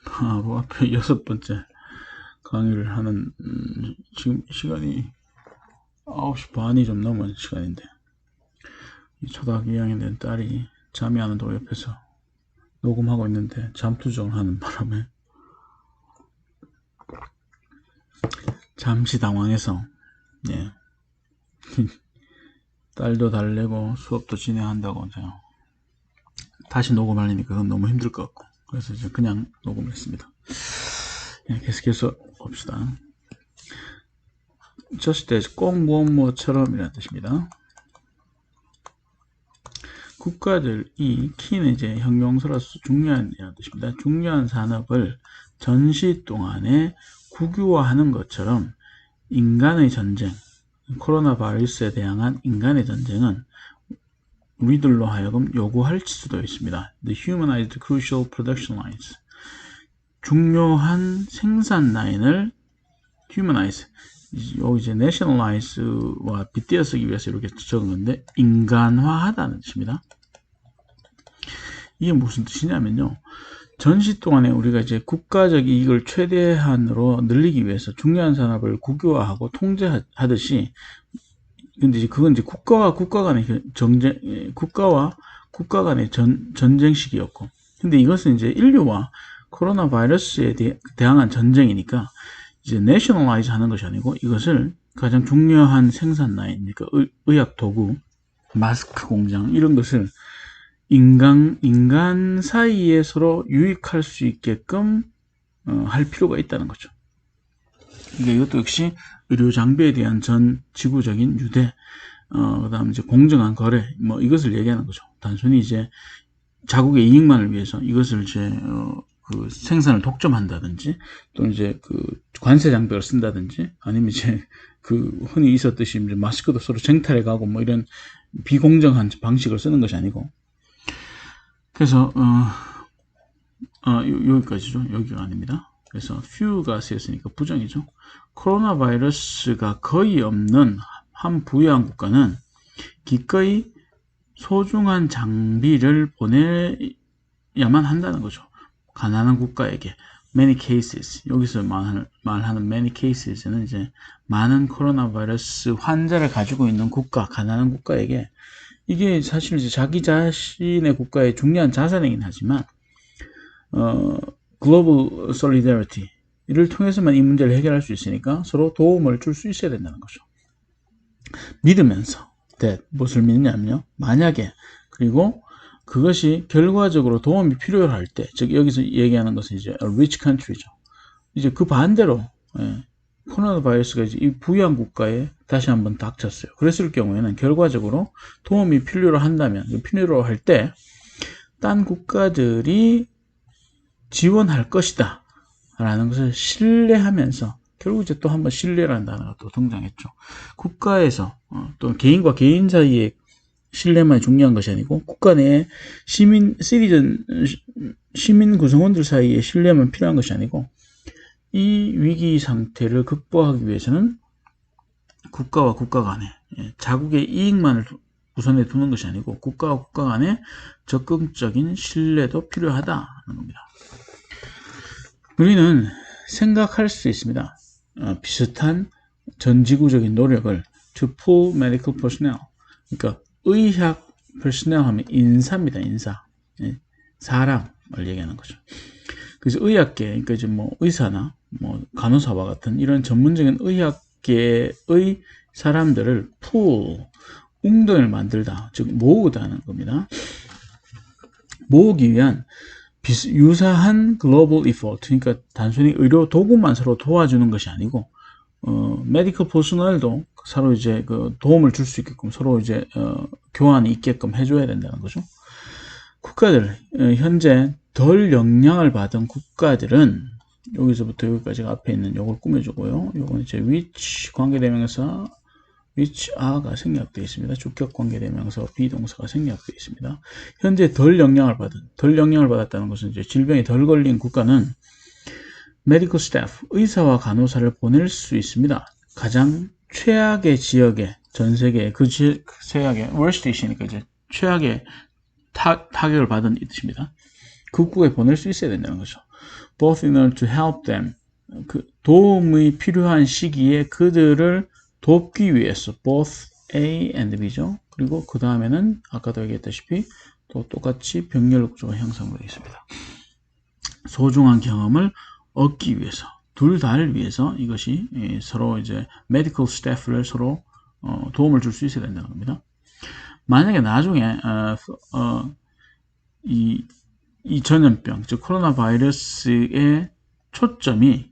바로 앞에 6번째 강의를 하는, 지금 시간이 9시 반이 좀 넘은 시간인데, 이 초등학교 2학년 된 딸이 잠이 안 온다고 옆에서 녹음하고 있는데 잠투정을 하는 바람에 잠시 당황해서, 예. 딸도 달래고 수업도 진행한다고 제가 다시 녹음하려니까 그건 너무 힘들 것 같고, 그래서 이제 그냥 녹음을 했습니다. 예, 계속해서 봅시다. just as, 꼭 뭐뭐처럼 이라는 뜻입니다. 국가들이, 키는 이제 형용사로서 중요한 이라는 뜻입니다. 중요한 산업을 전시 동안에 국유화하는 것처럼 인간의 전쟁, 코로나 바이러스에 대항한 인간의 전쟁은 우리들로 하여금 요구할 수도 있습니다. The humanized crucial production lines. 중요한 생산 라인을 humanize, 여기 이제 nationalize와 빗대어 쓰기 위해서 이렇게 적은 건데, 인간화하다는 뜻입니다. 이게 무슨 뜻이냐면요, 전시 동안에 우리가 이제 국가적 이익을 최대한으로 늘리기 위해서 중요한 산업을 국유화하고 통제하듯이, 근데 이제 그건 이제 국가와 국가 간의 전쟁, 국가와 국가 간의 전쟁식이었고, 근데 이것은 이제 인류와 코로나 바이러스에 대항한 전쟁이니까 이제 내셔널라이즈 하는 것이 아니고, 이것을 가장 중요한 생산 라인, 그러니까 의학 도구, 마스크 공장, 이런 것을 인간 사이에 서로 유익할 수 있게끔 할 필요가 있다는 거죠. 그러니까 이것도 역시 의료 장비에 대한 전 지구적인 유대, 그다음 이제 공정한 거래, 뭐 이것을 얘기하는 거죠. 단순히 이제 자국의 이익만을 위해서 이것을 이제 그 생산을 독점한다든지, 또 이제 그 관세 장벽을 쓴다든지, 아니면 이제 그 흔히 있었듯이 이제 마스크도 서로 쟁탈해 가고 뭐 이런 비공정한 방식을 쓰는 것이 아니고, 그래서 여기까지죠. 여기가 아닙니다. 그래서 few가 쓰였으니까 부정이죠. 코로나 바이러스가 거의 없는 한 부유한 국가는 기꺼이 소중한 장비를 보내야만 한다는 거죠. 가난한 국가에게. many cases, 여기서 말하는 many cases는 이제 많은 코로나 바이러스 환자를 가지고 있는 국가, 가난한 국가에게, 이게 사실 이제 자기 자신의 국가의 중요한 자산이긴 하지만, 글로벌 솔리다리티를 통해서만 이 문제를 해결할 수 있으니까 서로 도움을 줄 수 있어야 된다는 거죠. 믿으면서, 무엇을 믿느냐면요, 만약에, 그리고 그것이 결과적으로 도움이 필요할 때, 즉 여기서 얘기하는 것은 이제 a rich country죠. 이제 그 반대로, 코로나 바이러스가 이제 이 부유한 국가에 다시 한번 닥쳤어요. 그랬을 경우에는 결과적으로 도움이 필요로 한다면, 필요로 할 때 딴 국가들이 지원할 것이다 라는 것을 신뢰하면서, 결국 이제 또 한번 신뢰라는 단어가 또 등장했죠. 국가에서 또 개인과 개인 사이의 신뢰만이 중요한 것이 아니고, 국가 내에 시민 구성원들 사이의 신뢰만 필요한 것이 아니고, 이 위기 상태를 극복하기 위해서는 국가와 국가 간에 자국의 이익만을 우선에 두는 것이 아니고, 국가와 국가 간의 적극적인 신뢰도 필요하다는 겁니다. 우리는 생각할 수 있습니다. 비슷한 전지구적인 노력을 to pull medical personnel, 그러니까 의학 personnel 하면 인사입니다. 인사, 사람을 얘기하는 거죠. 그래서 의학계, 그러니까 이제 뭐 의사나 뭐 간호사와 같은 이런 전문적인 의학계의 사람들을 pull, 웅덩이를 만들다, 즉 모으다는 겁니다. 모으기 위한 유사한 글로벌 이포트, 그러니까 단순히 의료 도구만 서로 도와주는 것이 아니고, 메디컬 퍼스널도 서로 이제 그 도움을 줄 수 있게끔 서로 이제 교환이 있게끔 해줘야 된다는 거죠. 국가들, 현재 덜 영향을 받은 국가들은, 여기서부터 여기까지가 앞에 있는 요걸 꾸며주고요. 요건 이제 which 관계대명사, which are가 생략되어 있습니다. 주격 관계대명사 비동사가 생략되어 있습니다. 현재 덜 영향을 받았다는 것은 이제 질병에 덜 걸린 국가는 medical staff, 의사와 간호사를 보낼 수 있습니다. 가장 최악의 지역에, 전 세계에 그 최악의 worst 이시니까 이제 최악의 타격을 받은 이 뜻입니다. 극국에 보낼 수 있어야 된다는 거죠. both in order to help them. 그 도움이 필요한 시기에 그들을 돕기 위해서 both A and B죠. 그리고 그 다음에는 아까도 얘기했다시피 또 똑같이 병렬 구조가 형성되어 있습니다. 소중한 경험을 얻기 위해서 둘 다를 위해서 이것이 서로 이제 메디컬 스태프를 서로 도움을 줄 수 있어야 된다는 겁니다. 만약에 나중에 이 전염병, 즉 코로나 바이러스의 초점이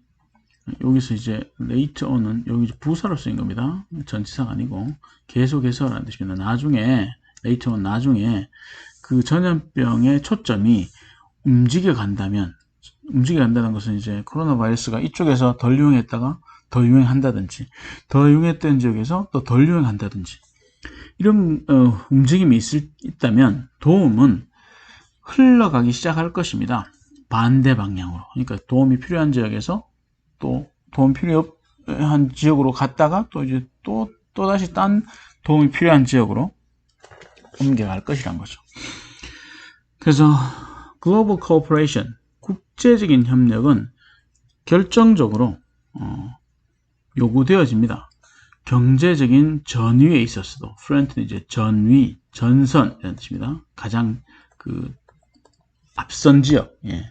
여기서 이제 later on은 여기 부사로 쓰인 겁니다. 전치사가 아니고 계속해서라는 뜻입니다. 나중에 later on 나중에 그 전염병의 초점이 움직여 간다는 것은 이제 코로나 바이러스가 이쪽에서 덜 유행했다가 더 유행한다든지 더 유행했던 지역에서 또 덜 유행한다든지 이런 움직임이 있다면 도움은 흘러가기 시작할 것입니다. 반대 방향으로. 그러니까 도움이 필요한 지역에서 또 도움 필요한 지역으로 갔다가 또 이제 또 다시 딴 도움이 필요한 지역으로 옮겨갈 것이란 거죠. 그래서 글로벌 코퍼레이션, 국제적인 협력은 결정적으로 요구되어집니다. 경제적인 전위에 있어서도, 프런트는 이제 전위, 전선 이라는 뜻입니다. 가장 그 앞선 지역. 예.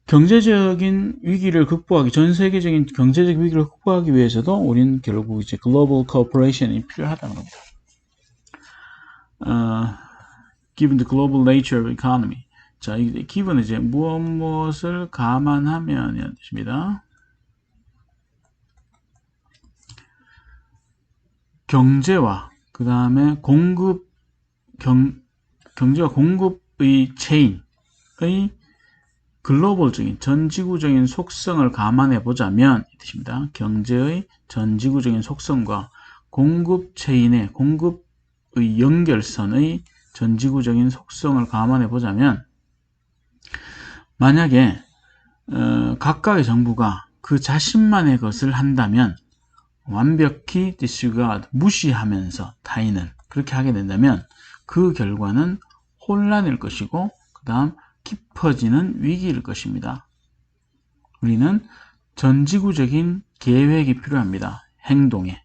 경제적인 위기를 극복하기, 전 세계적인 경제적 위기를 극복하기 위해서도 우리는 결국 이제 글로벌 코퍼레이션이 필요하다는 겁니다. Given the global nature of economy. 자, 이 given은 이제 무엇을 감안하면 이라는 뜻입니다. 경제와 그 다음에 경제와 공급의 체인의 글로벌적인 전지구적인 속성을 감안해 보자면 이 뜻입니다. 경제의 전지구적인 속성과 공급 체인의 공급의 연결선의 전지구적인 속성을 감안해 보자면 만약에 각각의 정부가 그 자신만의 것을 한다면 완벽히 disregard, 무시하면서 타인을 그렇게 하게 된다면 그 결과는 혼란일 것이고 그 다음 깊어지는 위기일 것입니다. 우리는 전지구적인 계획이 필요합니다. 행동에,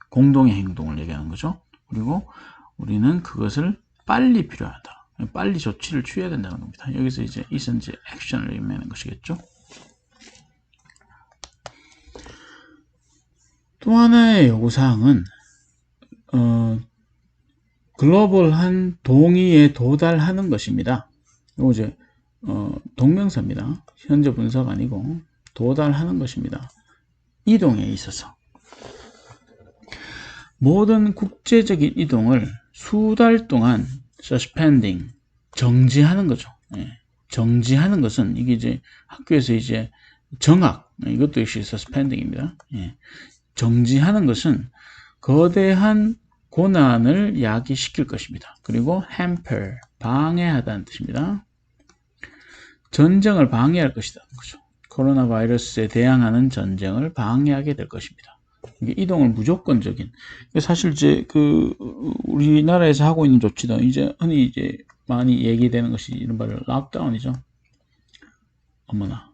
공동의 행동을 얘기하는 거죠. 그리고 우리는 그것을 빨리 필요하다. 빨리 조치를 취해야 된다는 겁니다. 여기서 이제 isn't 액션을 의미하는 것이겠죠. 또 하나의 요구사항은 글로벌한 동의에 도달하는 것입니다. 이거 이제 동명사입니다. 현재 분사가 아니고 도달하는 것입니다. 이동에 있어서 모든 국제적인 이동을 수달 동안 suspending 정지하는 거죠. 예. 정지하는 것은 이게 이제 학교에서 이제 정학 이것도 역시 suspending입니다. 예. 정지하는 것은 거대한 고난을 야기시킬 것입니다. 그리고 hamper, 방해하다는 뜻입니다. 전쟁을 방해할 것이다. 그렇죠? 코로나 바이러스에 대항하는 전쟁을 방해하게 될 것입니다. 이게 이동을 무조건적인. 사실 이제 우리나라에서 하고 있는 조치도 이제 흔히 이제 많이 얘기되는 것이 이른바 락다운이죠. 어머나.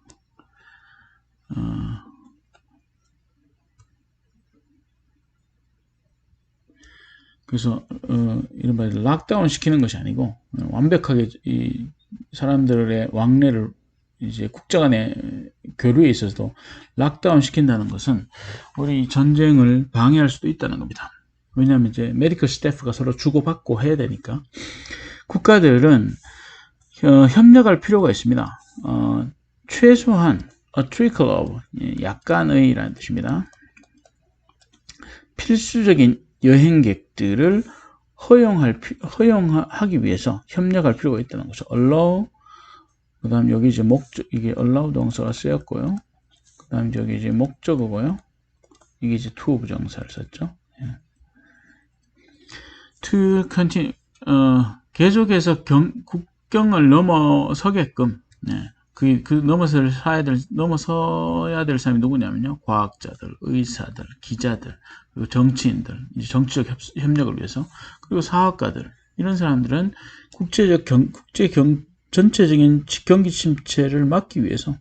그래서 이른바 락다운 시키는 것이 아니고 완벽하게 이 사람들의 왕래를 이제 국가 간의 교류에 있어서도 락다운 시킨다는 것은 우리 전쟁을 방해할 수도 있다는 겁니다. 왜냐하면 이제 메디컬 스태프가 서로 주고받고 해야 되니까 국가들은 협력할 필요가 있습니다. 최소한 a trickle of 약간의라는 뜻입니다. 필수적인 여행객들을 허용하기 위해서 협력할 필요가 있다는 거죠. allow, 그 다음 여기 이제 목적, 이게 allow 동사가 쓰였고요. 그 다음 여기 이제 목적어고요. 이게 이제 to 부정사를 썼죠. to continue, 계속해서 국경을 넘어서게끔, 넘어서야 될 사람이 누구냐면요. 과학자들, 의사들, 기자들, 그리고 정치인들, 이제 정치적 협력을 위해서, 그리고 사업가들, 이런 사람들은 국제 전체적인 경기 침체를 막기 위해서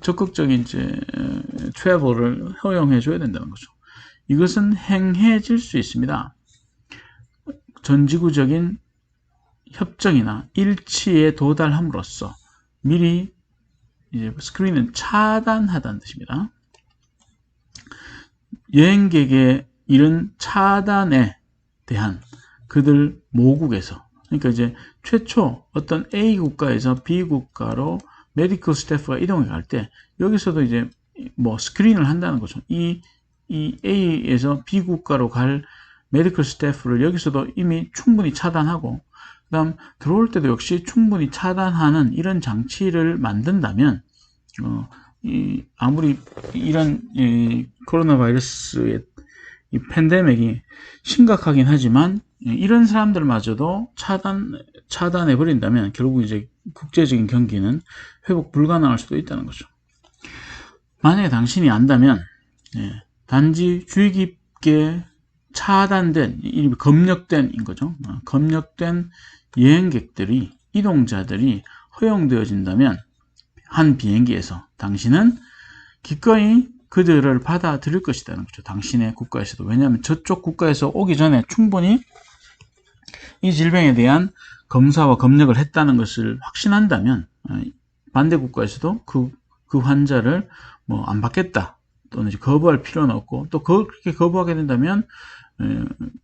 적극적인 이제 트래블을 허용해 줘야 된다는 거죠. 이것은 행해질 수 있습니다. 전지구적인 협정이나 일치에 도달함으로써 미리 이제 스크린은 차단하다는 뜻입니다. 여행객의 이런 차단에 대한 그들 모국에서, 그러니까 이제 최초 어떤 A 국가에서 B 국가로 메디컬 스태프가 이동해 갈 때 여기서도 이제 뭐 스크린을 한다는 거죠. 이 A에서 B 국가로 갈 메디컬 스태프를 여기서도 이미 충분히 차단하고, 그 다음 들어올 때도 역시 충분히 차단하는 이런 장치를 만든다면 아무리 이런 코로나 바이러스의 이 팬데믹이 심각하긴 하지만 이런 사람들마저도 차단해 버린다면 결국 이제 국제적인 경기는 회복 불가능할 수도 있다는 거죠. 만약에 당신이 안다면 단지 주의 깊게 차단된, 검역된인 거죠. 검역된 여행객들이, 이동자들이 허용되어진다면 한 비행기에서 당신은 기꺼이 그들을 받아들일 것이라는 거죠. 당신의 국가에서도. 왜냐하면 저쪽 국가에서 오기 전에 충분히 이 질병에 대한 검사와 검역을 했다는 것을 확신한다면 반대 국가에서도 그 환자를 뭐 안 받겠다 또는 이제 거부할 필요는 없고, 또 그렇게 거부하게 된다면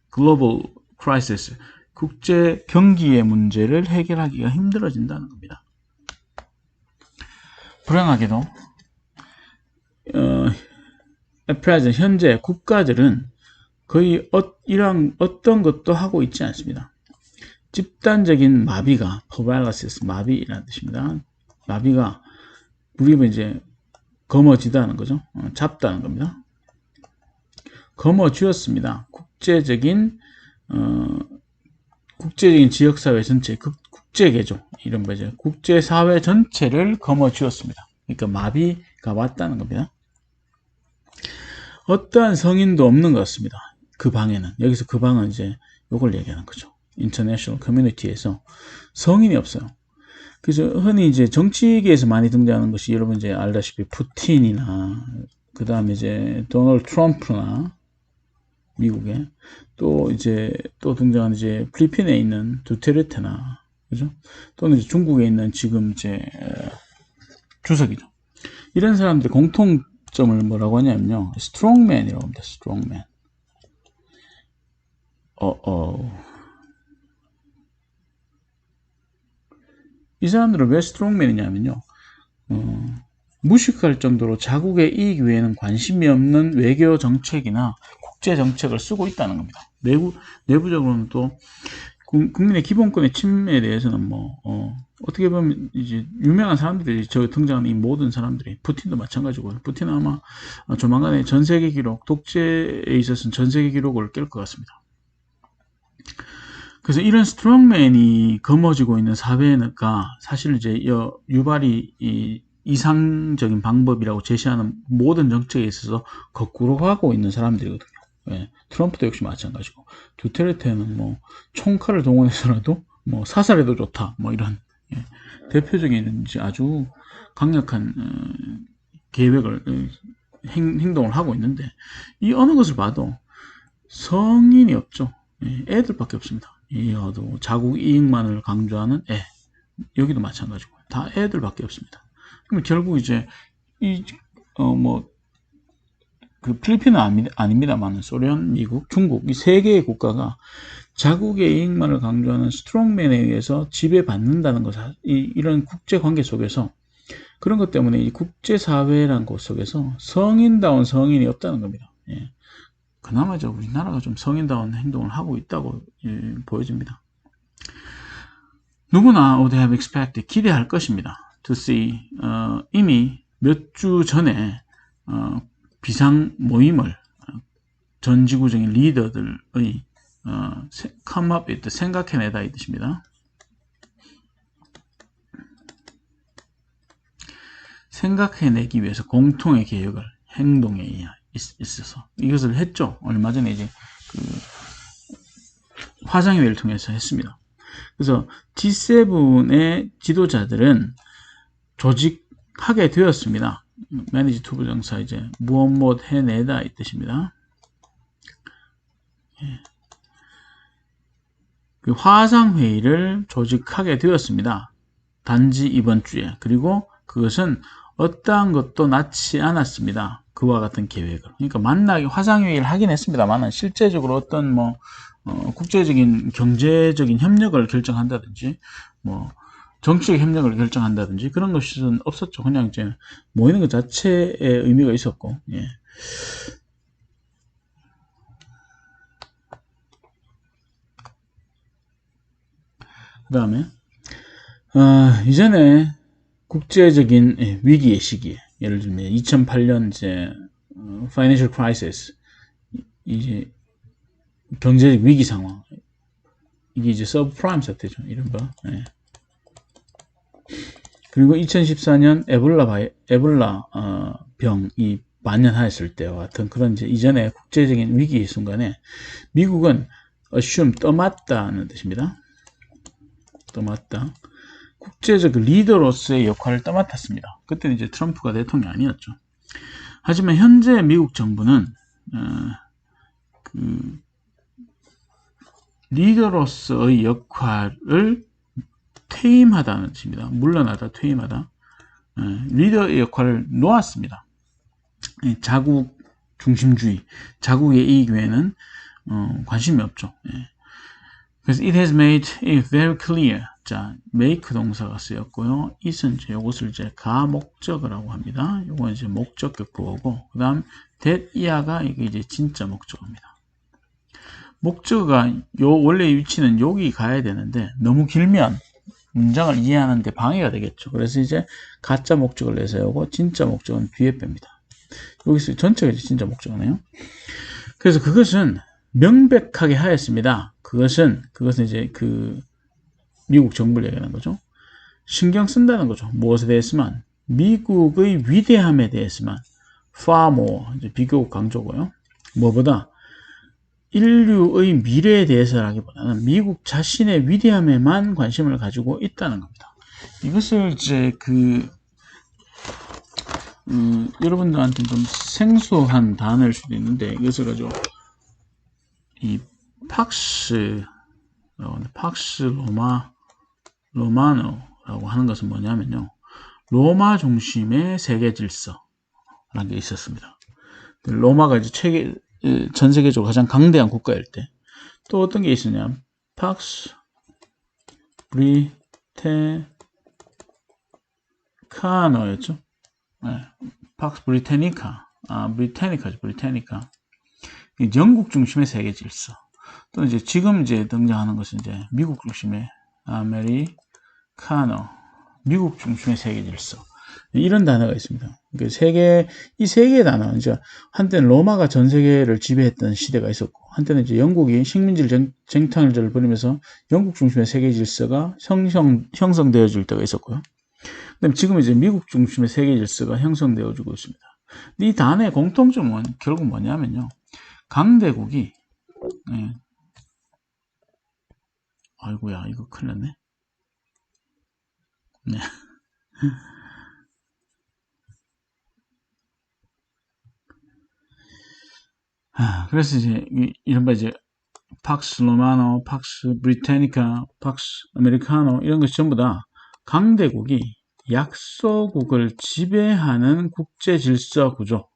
글로벌 크라이시스, 국제 경기의 문제를 해결하기가 힘들어진다는 겁니다. 불행하게도 at present, 현재 국가들은 거의 이러한 어떤 것도 하고 있지 않습니다. 집단적인 마비가 paralysis, 마비라는 뜻입니다. 마비가 우리는 이제 거머쥐다는 거죠. 잡다는 겁니다. 거머쥐었습니다. 국제적인 지역사회 전체, 국제계죠. 이런 거죠. 국제사회 전체를 거머쥐었습니다. 그러니까 마비가 왔다는 겁니다. 어떠한 성인도 없는 것 같습니다. 그 방에는. 여기서 그 방은 이제 이걸 얘기하는 거죠. 인터내셔널 커뮤니티에서 성인이 없어요. 그래서 흔히 이제 정치계에서 많이 등장하는 것이 여러분 이제 알다시피 푸틴이나 그 다음에 이제 도널드 트럼프나 미국에 또 등장하는 이제 필리핀에 있는 두테르테나, 그죠? 또는 이제 중국에 있는 지금 이제 주석이죠. 이런 사람들의 공통점을 뭐라고 하냐면요, 스트롱맨이라고 합니다. 스트롱맨. 이 사람들은 왜 스트롱맨이냐면요, 무식할 정도로 자국의 이익 외에는 관심이 없는 외교 정책이나 국제 정책을 쓰고 있다는 겁니다. 내부적으로는 또 국민의 기본권의 침해에 대해서는 어떻게 보면 이제 유명한 사람들이 등장하는 이 모든 사람들이, 푸틴도 마찬가지고요. 푸틴은 아마 조만간에 전 세계 기록, 독재에 있어서는 전 세계 기록을 깰 것 같습니다. 그래서 이런 스트롱맨이 거머쥐고 있는 사회가 사실 이제 유발이 이상적인 방법이라고 제시하는 모든 정책에 있어서 거꾸로 가고 있는 사람들이거든요. 트럼프도 역시 마찬가지고, 두테르테는 총칼을 동원해서라도 사살해도 좋다, 이런 대표적인 아주 강력한 계획을 행동을 하고 있는데, 이 어느 것을 봐도 성인이 없죠. 애들밖에 없습니다. 이어도 자국 이익만을 강조하는 여기도 마찬가지고 다 애들밖에 없습니다. 그럼 결국 이제 그 필리핀은 아닙니다만 소련, 미국, 중국 이 세 개의 국가가 자국의 이익만을 강조하는 스트롱맨에 의해서 지배받는다는 것, 이런 국제 관계 속에서 그런 것 때문에 이 국제사회라는 곳 속에서 성인다운 성인이 없다는 겁니다. 그나마 우리나라가 좀 성인다운 행동을 하고 있다고 보여집니다. 누구나 would have expected, 기대할 것입니다. to see, 이미 몇 주 전에 비상 모임을 전지구적인 리더들의 come up with, 생각해내다 이 뜻입니다. 생각해내기 위해서 공통의 계획을 행동에 있어서 이것을 했죠. 얼마 전에 이제 그 화상회의를 통해서 했습니다. 그래서 G7의 지도자들은 조직하게 되었습니다. 매니지 투 부정사 이제 무엇 해내다 이 뜻입니다. 그 화상회의를 조직하게 되었습니다. 단지 이번 주에. 그리고 그것은 어떠한 것도 낳지 않았습니다. 그와 같은 계획을. 그러니까 만나기 화상회의를 하긴 했습니다만 실제적으로 어떤 국제적인 경제적인 협력을 결정한다든지 정치적 협력을 결정한다든지 그런 것은 없었죠. 그냥 이제 모이는 것 자체에 의미가 있었고. 예. 그 다음에 이전에 국제적인 위기의 시기에 예를 들면 2008년 이제 financial crisis 이제 경제적 위기 상황 이게 이제 서브프라임 사태죠. 이른바. 예. 그리고 2014년 에볼라 병이 만연하였을 때와 같은 그런 이제 이전에 국제적인 위기의 순간에 미국은 assume 떠맡다는 뜻입니다. 떠맡다. 국제적 리더로서의 역할을 떠맡았습니다. 그때는 이제 트럼프가 대통령이 아니었죠. 하지만 현재 미국 정부는 그 리더로서의 역할을 퇴임하다는 뜻입니다. 물러나다, 퇴임하다. 리더의 역할을 놓았습니다. 자국 중심주의, 자국의 이익 외에는 관심이 없죠. 그래서 it has made it very clear. 자, make 동사가 쓰였고요. it은 이제 이것을 이제 가목적어라고 합니다. 이건 이제 목적격 부호고, 그 다음 that 이하가 이게 이제 진짜 목적어입니다. 목적어가 원래 위치는 여기 가야 되는데 너무 길면 문장을 이해하는데 방해가 되겠죠. 그래서 이제 가짜 목적을 내세우고 진짜 목적은 뒤에 뺍니다. 여기서 전체가 이제 진짜 목적어네요. 그래서 그것은 명백하게 하였습니다. 그것은 이제 그 미국 정부를 얘기하는 거죠. 신경 쓴다는 거죠. 무엇에 대해서만 미국의 위대함에 대해서만 far more 이제 비교급 강조고요. 뭐보다 인류의 미래에 대해서라기보다는 미국 자신의 위대함에만 관심을 가지고 있다는 겁니다. 이것을 이제 여러분들한테 좀 생소한 단어일 수도 있는데 이것을 가지고 이 팍스 로마노라고 하는 것은 뭐냐면요. 로마 중심의 세계 질서라는 게 있었습니다. 로마가 이제 전 세계적으로 가장 강대한 국가일 때 또 어떤 게 있었냐? 팍스 브리테카노였죠. 네, 팍스 브리테니카. 브리테니카죠. 브리테니카. 영국 중심의 세계 질서. 또 이제 지금 이제 등장하는 것은 이제 미국 중심의 아메리카노. 미국 중심의 세계 질서. 이런 단어가 있습니다. 이 세 개의 단어, 이제 한때는 로마가 전 세계를 지배했던 시대가 있었고, 한때는 이제 영국이 식민지를 쟁탈전을 벌이면서 영국 중심의 세계 질서가 형성되어질 때가 있었고요. 그다음에 지금 이제 미국 중심의 세계 질서가 형성되어지고 있습니다. 이 단어의 공통점은 결국 뭐냐면요, 강대국이 아이고야, 이거 큰일 났네. 네. 그래서 이제 이른바 이제 팍스 로마노, 팍스 브리테니카, 팍스 아메리카노 이런 것이 전부 다 강대국이 약소국을 지배하는 국제 질서 구조,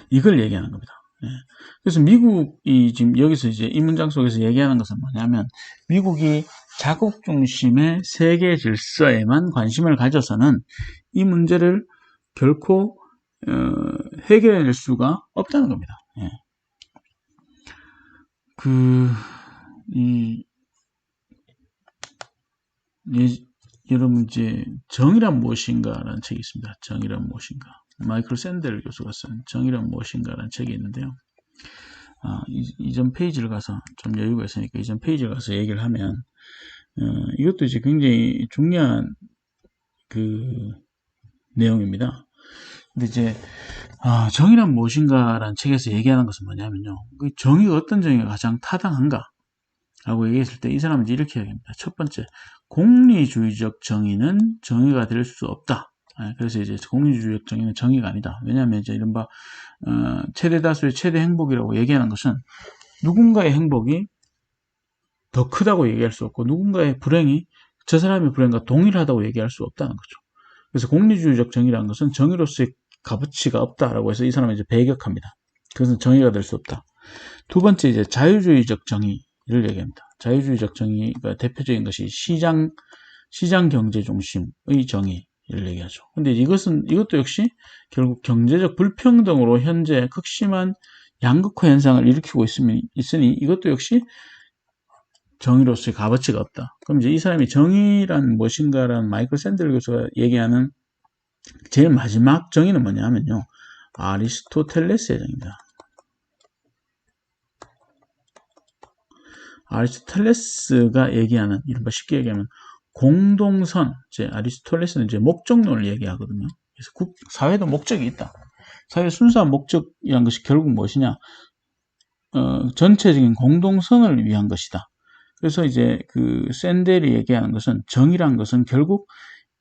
이걸 얘기하는 겁니다. 그래서 미국이 지금 여기서 이제 이 문장 속에서 얘기하는 것은 뭐냐면 미국이 자국 중심의 세계 질서에만 관심을 가져서는 이 문제를 결코 해결할 수가 없다는 겁니다. 여러분 이제 정의란 무엇인가라는 책이 있습니다. 정의란 무엇인가. 마이클 샌델 교수가 쓴 정의란 무엇인가라는 책이 있는데요. 이전 페이지를 가서 좀 여유가 있으니까 이전 페이지를 가서 얘기를 하면 이것도 이제 굉장히 중요한 내용입니다. 근데 이제 정의란 무엇인가라는 책에서 얘기하는 것은 뭐냐면요. 정의가 어떤 정의가 가장 타당한가? 라고 얘기했을 때 이 사람은 이제 이렇게 이야기합니다. 첫 번째, 공리주의적 정의는 정의가 될 수 없다. 그래서 이제 공리주의적 정의는 정의가 아니다. 왜냐하면 이제 이른바 최대 다수의 최대 행복이라고 얘기하는 것은 누군가의 행복이 더 크다고 얘기할 수 없고 누군가의 불행이 저 사람의 불행과 동일하다고 얘기할 수 없다는 거죠. 그래서 공리주의적 정의라는 것은 정의로서의 값어치가 없다라고 해서 이 사람은 이제 배격합니다. 그것은 정의가 될 수 없다. 두 번째 이제 자유주의적 정의를 얘기합니다. 자유주의적 정의가 대표적인 것이 시장 경제 중심의 정의를 얘기하죠. 근데 이것도 역시 결국 경제적 불평등으로 현재 극심한 양극화 현상을 일으키고 있으니 이것도 역시 정의로서의 값어치가 없다. 그럼 이제 이 사람이 정의란 무엇인가라는 마이클 샌델 교수가 얘기하는 제일 마지막 정의는 뭐냐면요. 아리스토텔레스의 정의입니다. 아리스토텔레스가 얘기하는, 이른바 쉽게 얘기하면 공동선, 이제 아리스토텔레스는 이제 목적론을 얘기하거든요. 그래서 사회도 목적이 있다. 사회의 순수한 목적이란 것이 결국 무엇이냐? 전체적인 공동선을 위한 것이다. 그래서 이제 그 샌델이 얘기하는 것은 정의란 것은 결국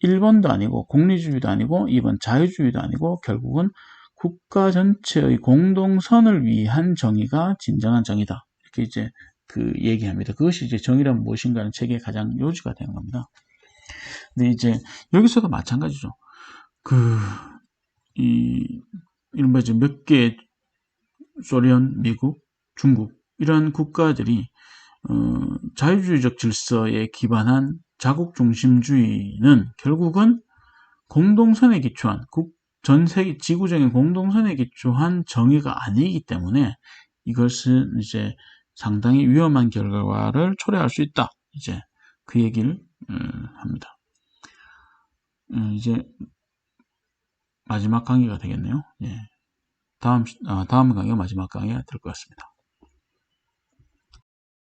1번도 아니고 공리주의도 아니고 2번 자유주의도 아니고 결국은 국가 전체의 공동선을 위한 정의가 진정한 정의다. 이렇게 이제 그 얘기합니다. 그것이 이제 정의란 무엇인가 하는 책의 가장 요지가 되는 겁니다. 근데 이제 여기서도 마찬가지죠. 이른바 이제 몇 개 소련, 미국, 중국 이런 국가들이 자유주의적 질서에 기반한 자국 중심주의는 결국은 공동선에 기초한 전 세계 지구적인 공동선에 기초한 정의가 아니기 때문에 이것은 이제 상당히 위험한 결과를 초래할 수 있다. 이제 그 얘기를 합니다. 이제 마지막 강의가 되겠네요. 예. 다음 강의가 마지막 강의가 될 것 같습니다.